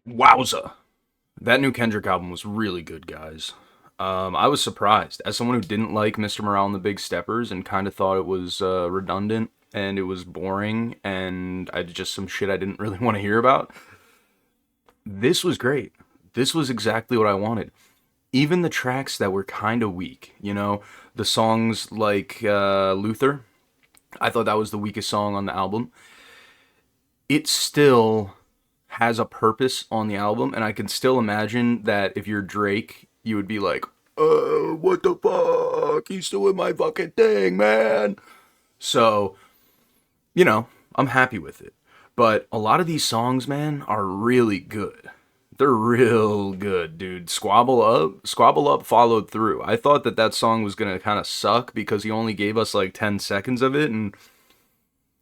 Wowza. That new Kendrick album was really good, guys. I was surprised. As someone who didn't like Mr. Morale and the Big Steppers and kind of thought it was redundant and it was boring and I just some shit I didn't really want to hear about, this was great. This was exactly what I wanted. Even the tracks that were kind of weak, the songs like Luther, I thought that was the weakest song on the album. It still has a purpose on the album, and I can still imagine that if you're Drake, you would be like, what the fuck? He's doing my fucking thing, man. So, you know, I'm happy with it. But a lot of these songs, man, are really good. They're real good, dude. Squabble Up followed through. I thought that that song was gonna kind of suck because he only gave us like 10 seconds of it, and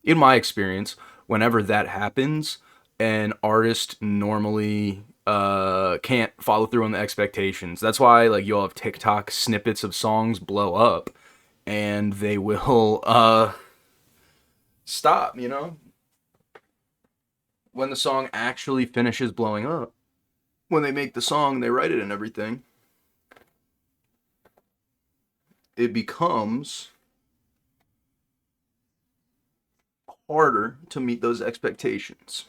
in my experience, whenever that happens, an artist normally can't follow through on the expectations. That's why like you'll have TikTok snippets of songs blow up, and they will stop. When the song actually finishes blowing up. When they make the song, they write it and everything. It becomes harder to meet those expectations.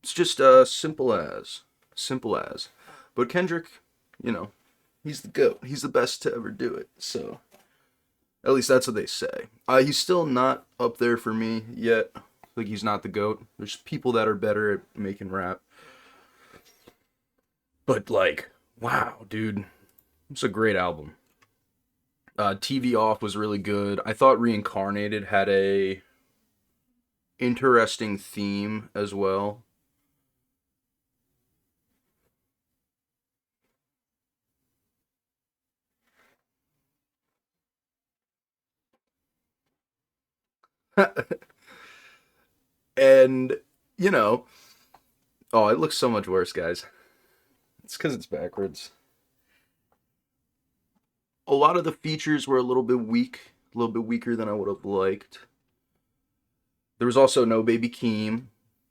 It's just simple as. But Kendrick, you know, he's the goat. He's the best to ever do it. So at least that's what they say. He's still not up there for me yet. Like he's not the goat. There's people that are better at making rap. But like, wow, dude, it's a great album. TV Off was really good. I thought Reincarnated had a interesting theme as well. And you know, oh, it looks so much worse, guys. It's because it's backwards. A lot of the features were a little bit weak, a little bit weaker than I would have liked. There was also no Baby Keem,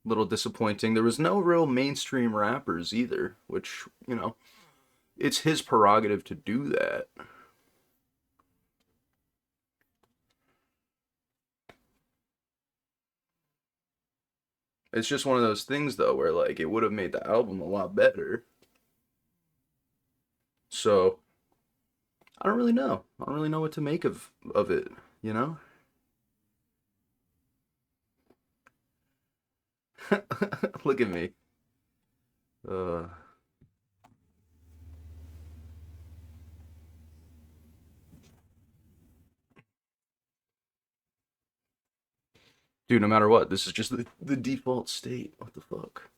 a little disappointing. There was no real mainstream rappers either, which, it's his prerogative to do that. It's just one of those things though where like it would have made the album a lot better. So, I don't really know. I don't really know what to make of it, you know? Look at me. Uh Dude, no matter what, this is just the default state. What the fuck?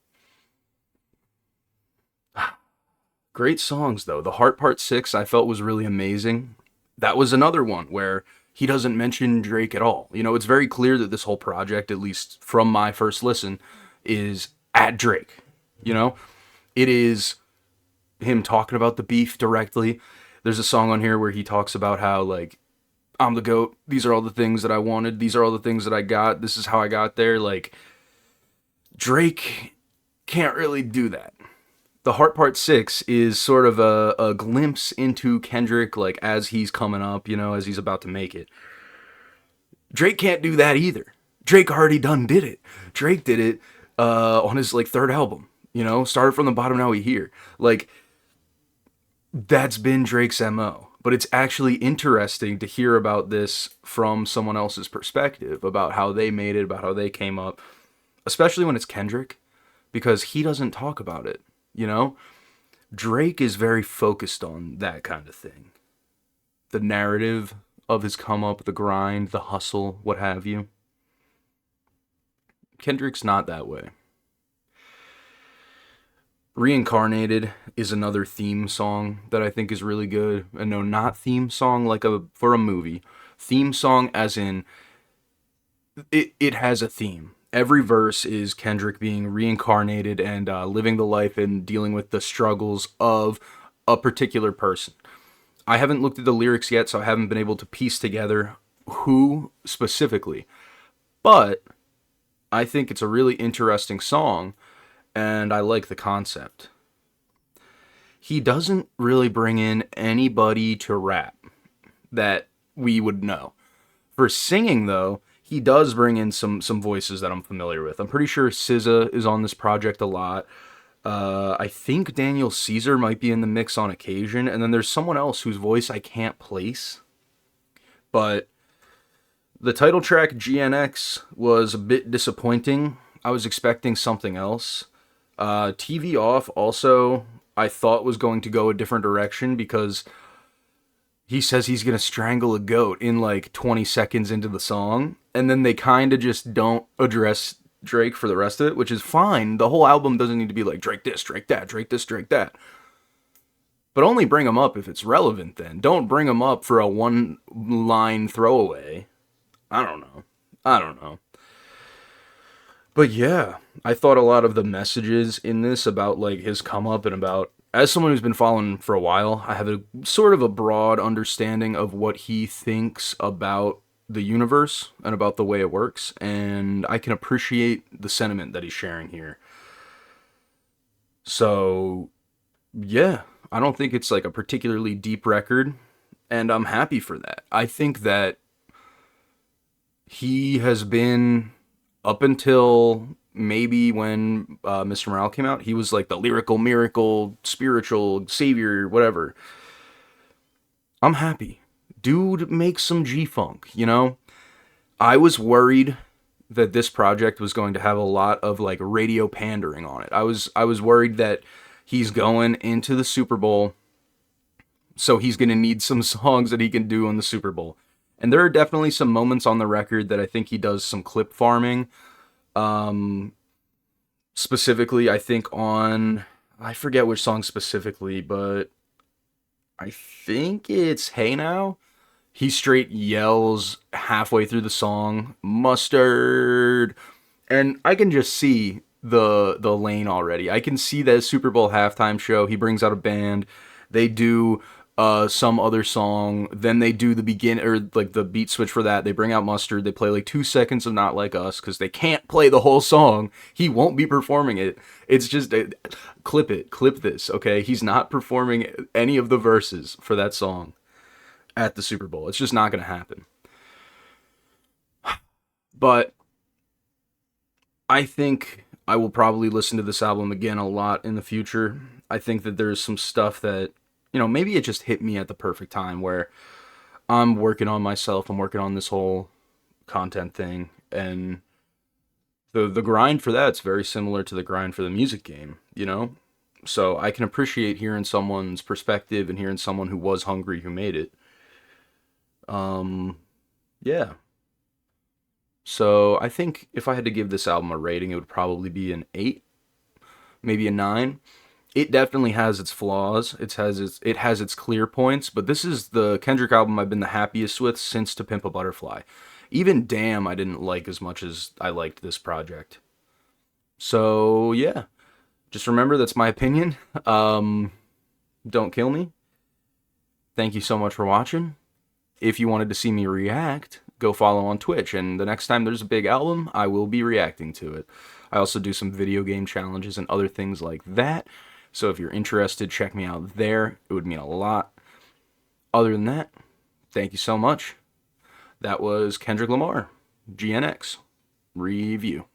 Great songs though. The Heart Part 6 I felt was really amazing. That was another one where he doesn't mention Drake at all. It's very clear that this whole project, at least from my first listen, is at Drake. You know, it is him talking about the beef directly. There's a song on here where he talks about how like I'm the goat. These are all the things that I wanted. These are all the things that I got. This is how I got there. Like Drake can't really do that. The Heart Part 6 is sort of a glimpse into Kendrick, like, as he's coming up, as he's about to make it. Drake can't do that either. Drake already done did it. Drake did it on his, like, third album, started from the bottom, now we here. Like, that's been Drake's MO. But it's actually interesting to hear about this from someone else's perspective, about how they made it, about how they came up, especially when it's Kendrick, because he doesn't talk about it, you know? Drake is very focused on that kind of thing. The narrative of his come up, the grind, the hustle, what have you. Kendrick's not that way. Reincarnated is another theme song that I think is really good. And no, not theme song like a for a movie. Theme song as in it has a theme. Every verse is Kendrick being reincarnated and living the life and dealing with the struggles of a particular person. I haven't looked at the lyrics yet, so I haven't been able to piece together who specifically. But I think it's a really interesting song, and I like the concept. He doesn't really bring in anybody to rap that we would know. For singing though, he does bring in some voices that I'm familiar with. I'm pretty sure SZA is on this project a lot. I think Daniel Caesar might be in the mix on occasion, and then there's someone else whose voice I can't place. But the title track GNX was a bit disappointing. I was expecting something else. TV Off also I thought was going to go a different direction because he says he's going to strangle a goat in like 20 seconds into the song, and then they kind of just don't address Drake for the rest of it, which is fine. The whole album doesn't need to be like Drake this, Drake that, Drake this, Drake that. But only bring him up if it's relevant then. Don't bring him up for a one line throwaway. I don't know. I don't know. But yeah, I thought a lot of the messages in this about like his come up and about, as someone who's been following for a while, I have a sort of a broad understanding of what he thinks about the universe and about the way it works, and I can appreciate the sentiment that he's sharing here. So, yeah, I don't think it's like a particularly deep record, and I'm happy for that. I think that he has been, up until maybe when Mr. Morale came out, he was like the lyrical miracle, spiritual savior, whatever. I'm happy. Dude makes some G-Funk, you know? I was worried that this project was going to have a lot of like radio pandering on it. I was worried that he's going into the Super Bowl, so he's going to need some songs that he can do in the Super Bowl. And there are definitely some moments on the record that I think he does some clip farming. Um, Specifically, I think on, I forget which song specifically, but I think it's Hey Now. He straight yells halfway through the song, mustard. And I can just see the lane already. I can see that Super Bowl halftime show. He brings out a band. They do some other song. Then they do the begin or like the beat switch for that. They bring out Mustard. They play like 2 seconds of Not Like Us because they can't play the whole song. He won't be performing it. It's just clip it, clip this. Okay, he's not performing any of the verses for that song at the Super Bowl. It's just not going to happen. But I think I will probably listen to this album again a lot in the future. I think that there's some stuff that, maybe it just hit me at the perfect time where I'm working on myself. I'm working on this whole content thing. And the grind for that's very similar to the grind for the music game. So I can appreciate hearing someone's perspective and hearing someone who was hungry who made it. Yeah. So I think if I had to give this album a rating, it would probably be an 8, maybe a 9. It definitely has its flaws. It has its clear points, but this is the Kendrick album I've been the happiest with since To Pimp a Butterfly. Even Damn I didn't like as much as I liked this project. So yeah, just remember that's my opinion. Don't kill me. Thank you so much for watching. If you wanted to see me react, go follow on Twitch, and the next time there's a big album, I will be reacting to it. I also do some video game challenges and other things like that, so if you're interested, check me out there. It would mean a lot. Other than that, thank you so much. That was Kendrick Lamar, GNX Review.